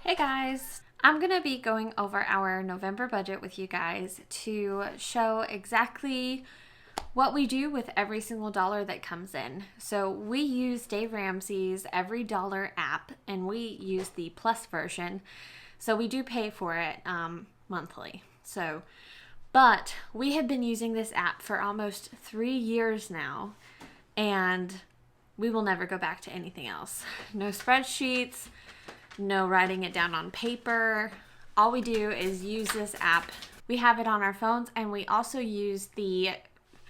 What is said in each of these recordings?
Hey guys! I'm going to be going over our November budget with you guys to show exactly what we do with every single dollar that comes in. So we use Dave Ramsey's EveryDollar app and we use the Plus version. So we do pay for it monthly. But we have been using this app for almost 3 years now and we will never go back to anything else. No spreadsheets. No writing it down on paper. All we do is use this app. We have it on our phones and we also use the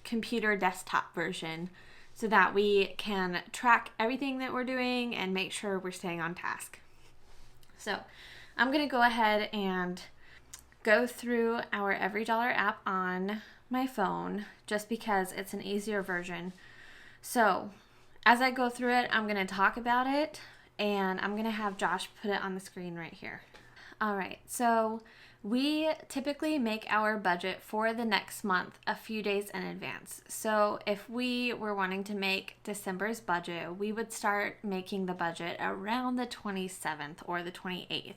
computer desktop version so that we can track everything that we're doing and make sure we're staying on task. So I'm going to go ahead and go through our EveryDollar app on my phone just because it's an easier version. So as I go through it, I'm going to talk about it. And I'm going to have Josh put it on the screen right here. All right, so we typically make our budget for the next month a few days in advance. So if we were wanting to make December's budget, we would start making the budget around the 27th or the 28th.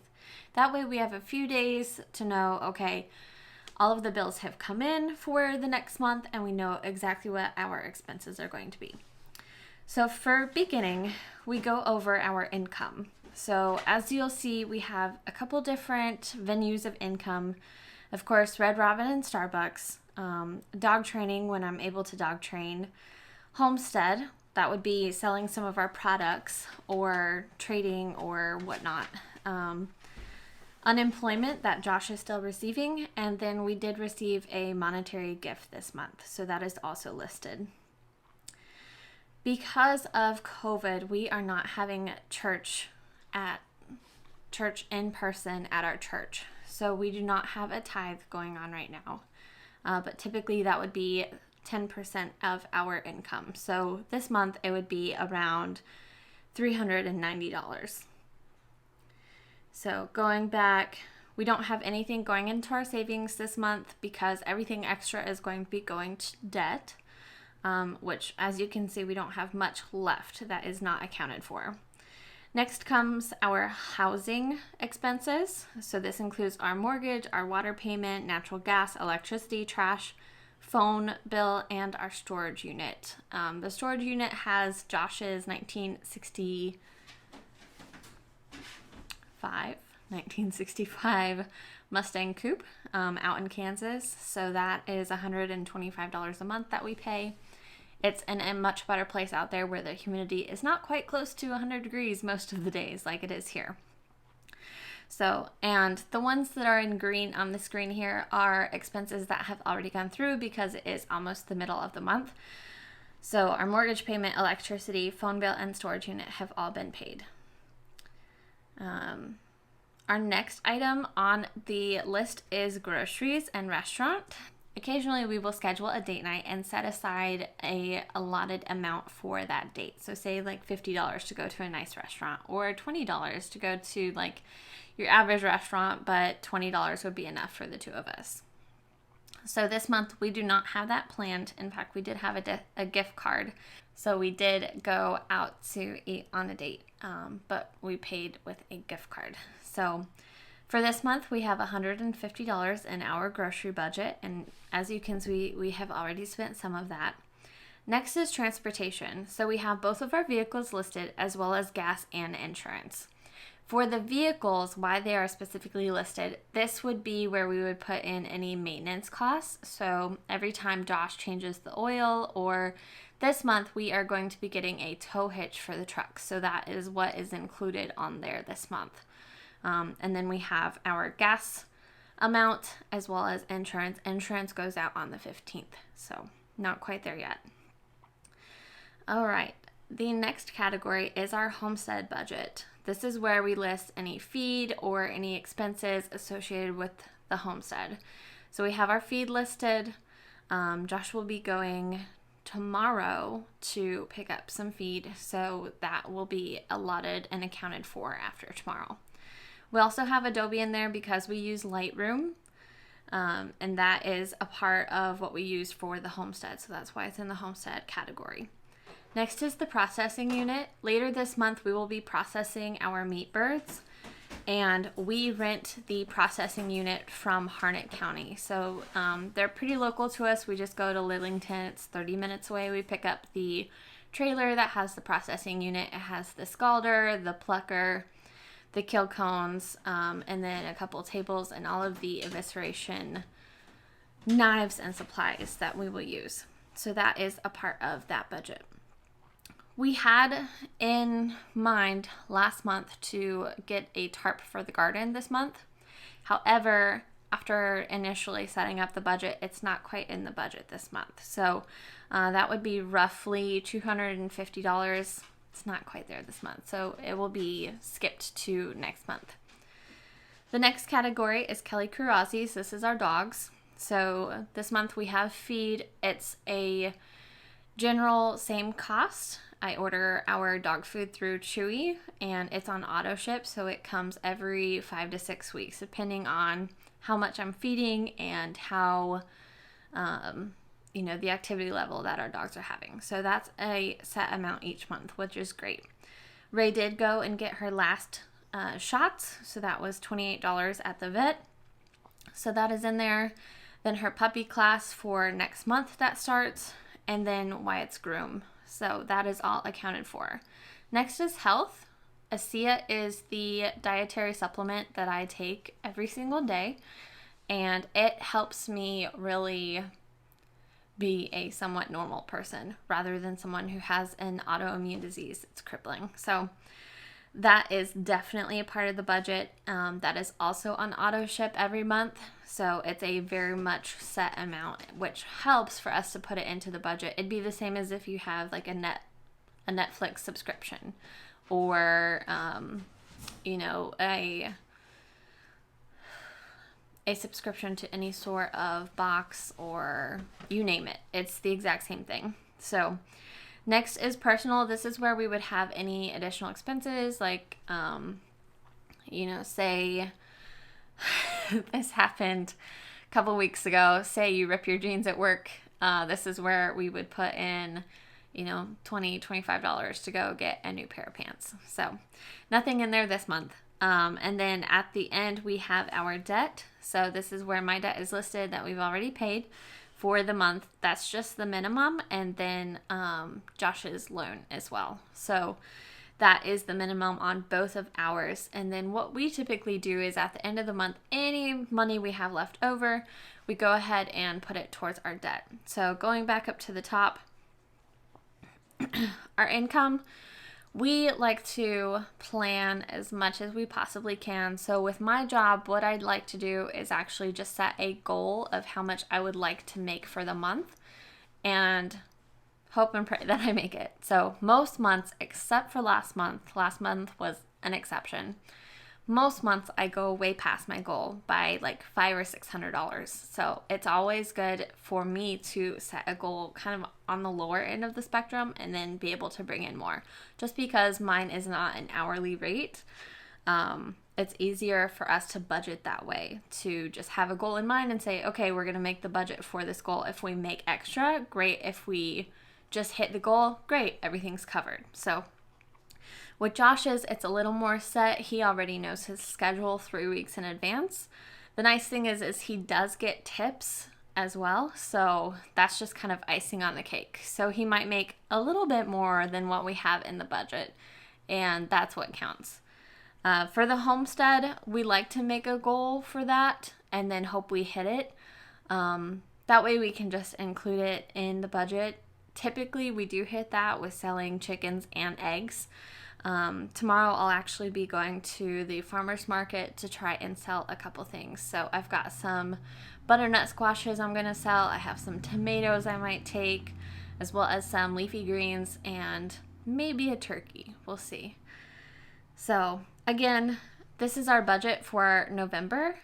That way we have a few days to know, okay, all of the bills have come in for the next month and we know exactly what our expenses are going to be. So for beginning, we go over our income. So as you'll see, we have a couple different venues of income. Of course, Red Robin and Starbucks, dog training when I'm able to dog train, Homestead, that would be selling some of our products or trading or whatnot. Unemployment that Josh is still receiving, and then we did receive a monetary gift this month, so that is also listed. Because of COVID, we are not having church in person at our church. So we do not have a tithe going on right now. But typically that would be 10% of our income. So this month it would be around $390. So going back, we don't have anything going into our savings this month because everything extra is going to be going to debt. Which, as you can see, we don't have much left that is not accounted for. Next comes our housing expenses. So this includes our mortgage, our water payment, natural gas, electricity, trash, phone bill, and our storage unit. The storage unit has Josh's 1965 Mustang Coupe out in Kansas. So that is $125 a month that we pay. It's in a much better place out there where the humidity is not quite close to 100 degrees most of the days like it is here. So, and the ones that are in green on the screen here are expenses that have already gone through because it is almost the middle of the month. So our mortgage payment, electricity, phone bill, and storage unit have all been paid. Our next item on the list is Groceries and Restaurant. Occasionally we will schedule a date night and set aside a allotted amount for that date. So say like $50 to go to a nice restaurant or $20 to go to like your average restaurant, but $20 would be enough for the two of us. So this month we do not have that planned. In fact, we did have a gift card. So we did go out to eat on a date, but we paid with a gift card. So for this month, we have $150 in our grocery budget, and as you can see, we have already spent some of that. Next is transportation. So we have both of our vehicles listed as well as gas and insurance. For the vehicles, why they are specifically listed, this would be where we would put in any maintenance costs. So every time Josh changes the oil, or this month we are going to be getting a tow hitch for the truck. So that is what is included on there this month. And then we have our gas amount as well as insurance. Insurance goes out on the 15th, so not quite there yet. All right, the next category is our homestead budget. This is where we list any feed or any expenses associated with the homestead. So we have our feed listed. Josh will be going tomorrow to pick up some feed, so that will be allotted and accounted for after tomorrow. We also have Adobe in there because we use Lightroom, and that is a part of what we use for the homestead, so that's why it's in the homestead category. Next is the processing unit. Later this month, we will be processing our meat birds. and we rent the processing unit from Harnett County. So they're pretty local to us. We just go to Lillington. It's 30 minutes away. We pick up the trailer that has the processing unit. It has the scalder, the plucker, the kill cones, and then a couple of tables and all of the evisceration knives and supplies that we will use. So that is a part of that budget. We had in mind last month to get a tarp for the garden this month. However, after initially setting up the budget, it's not quite in the budget this month. So that would be roughly $250. It's not quite there this month. So it will be skipped to next month. The next category is Kelly Crew Aussies. This is our dogs. So this month we have feed. It's a general same cost. I order our dog food through Chewy, and it's on auto ship, so it comes every 5 to 6 weeks, depending on how much I'm feeding and how, the activity level that our dogs are having. So that's a set amount each month, which is great. Ray did go and get her last shots, so that was $28 at the vet. So that is in there. Then her puppy class for next month that starts, and then Wyatt's groom. So that is all accounted for. Next is health. ASEA is the dietary supplement that I take every single day, and it helps me really be a somewhat normal person rather than someone who has an autoimmune disease. It's crippling. So that is definitely a part of the budget. That is also on auto ship every month. So it's a very much set amount, which helps for us to put it into the budget. It'd be the same as if you have like a Netflix subscription or, a subscription to any sort of box or you name it. It's the exact same thing. So next is personal. This is where we would have any additional expenses, like, say this happened a couple weeks ago. Say you rip your jeans at work. This is where we would put in, $20, $25 to go get a new pair of pants. So nothing in there this month. And then at the end, we have our debt. So this is where my debt is listed that we've already paid for the month. That's just the minimum, and then Josh's loan as well. So that is the minimum on both of ours. And then what we typically do is at the end of the month, any money we have left over, we go ahead and put it towards our debt. So going back up to the top, our income, we like to plan as much as we possibly can. So with my job, what I'd like to do is actually just set a goal of how much I would like to make for the month and hope and pray that I make it. So most months, except for last month was an exception. Most months I go way past my goal by like $500 or $600. So it's always good for me to set a goal kind of on the lower end of the spectrum and then be able to bring in more. Just because mine is not an hourly rate, it's easier for us to budget that way, to just have a goal in mind and say, okay, we're going to make the budget for this goal. If we make extra, great. If we just hit the goal, great. Everything's covered. So with Josh's, it's a little more set. He already knows his schedule 3 weeks in advance. The nice thing is he does get tips as well, so that's just kind of icing on the cake. So he might make a little bit more than what we have in the budget, and that's what counts. For the homestead, we like to make a goal for that and then hope we hit it. That way we can just include it in the budget. Typically, we do hit that with selling chickens and eggs. Tomorrow I'll actually be going to the farmer's market to try and sell a couple things. So I've got some butternut squashes I'm going to sell. I have some tomatoes I might take, as well as some leafy greens and maybe a turkey. We'll see. So again, this is our budget for November.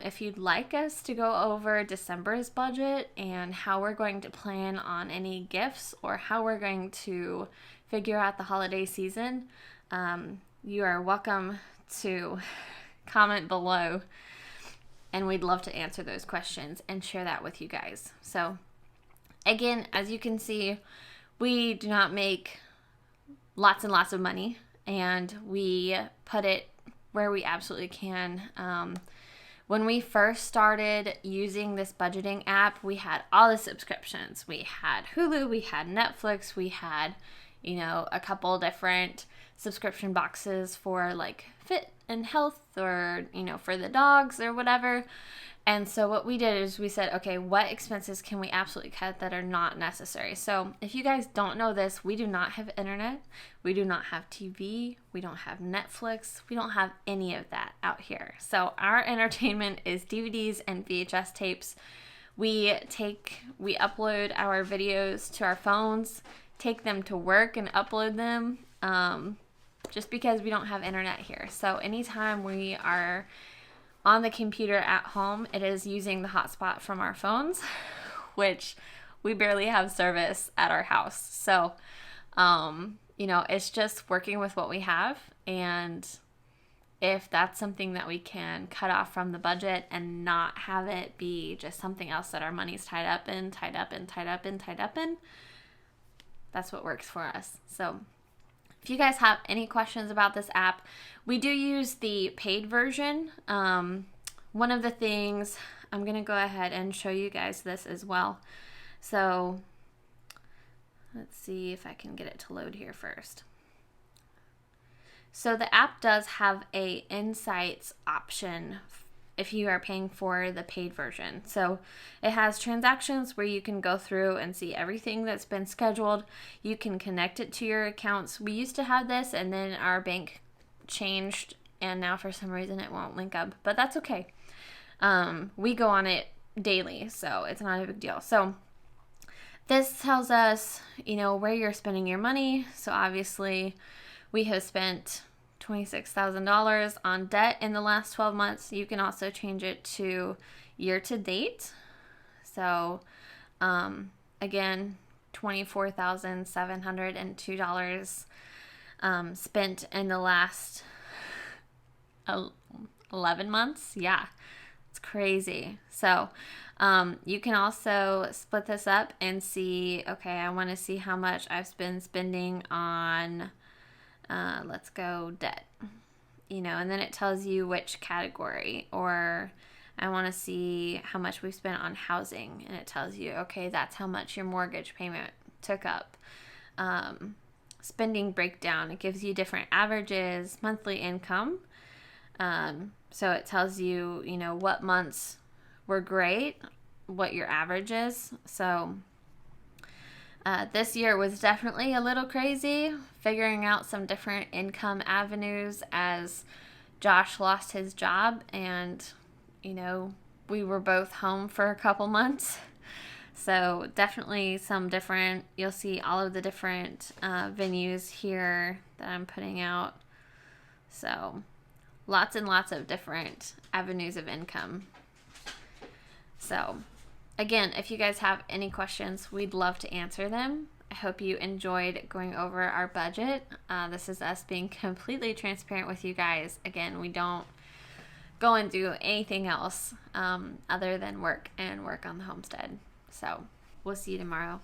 If you'd like us to go over December's budget and how we're going to plan on any gifts or how we're going to figure out the holiday season, you are welcome to comment below, and we'd love to answer those questions and share that with you guys. So again, as you can see, we do not make lots and lots of money, and we put it where we absolutely can. When we first started using this budgeting app, we had all the subscriptions. We had Hulu, we had Netflix, we had, a couple different subscription boxes for like fit and health or, for the dogs or whatever. And so what we did is we said, okay, what expenses can we absolutely cut that are not necessary? So if you guys don't know this, we do not have internet. We do not have TV. We don't have Netflix. We don't have any of that out here. So our entertainment is DVDs and VHS tapes. We upload our videos to our phones, take them to work and upload them, just because we don't have internet here. So anytime we are on the computer at home, it is using the hotspot from our phones, which we barely have service at our house. So, it's just working with what we have. And if that's something that we can cut off from the budget and not have it be just something else that our money's tied up in, that's what works for us. So if you guys have any questions about this app, we do use the paid version. One of the things, I'm going to go ahead and show you guys this as well. So let's see if I can get it to load here first. So the app does have a insights option if you are paying for the paid version. So it has transactions where you can go through and see everything that's been scheduled. You can connect it to your accounts. We used to have this, and then our bank changed, and now for some reason it won't link up, but that's okay. We go on it daily, so it's not a big deal. So this tells us, where you're spending your money. So obviously we have spent $26,000 on debt in the last 12 months. You can also change it to year to date. So, again, $24,702 spent in the last 11 months. Yeah, it's crazy. So, you can also split this up and see, okay, I want to see how much I've been spending on let's go debt, and then it tells you which category, or I want to see how much we've spent on housing, and it tells you, okay, that's how much your mortgage payment took up. Spending breakdown, it gives you different averages, monthly income. So it tells you, what months were great, what your average is. So this year was definitely a little crazy, figuring out some different income avenues as Josh lost his job and, we were both home for a couple months. So definitely some different, you'll see all of the different venues here that I'm putting out. So lots and lots of different avenues of income. So again, if you guys have any questions, we'd love to answer them. I hope you enjoyed going over our budget. This is us being completely transparent with you guys. Again, we don't go and do anything else other than work and work on the homestead. So we'll see you tomorrow.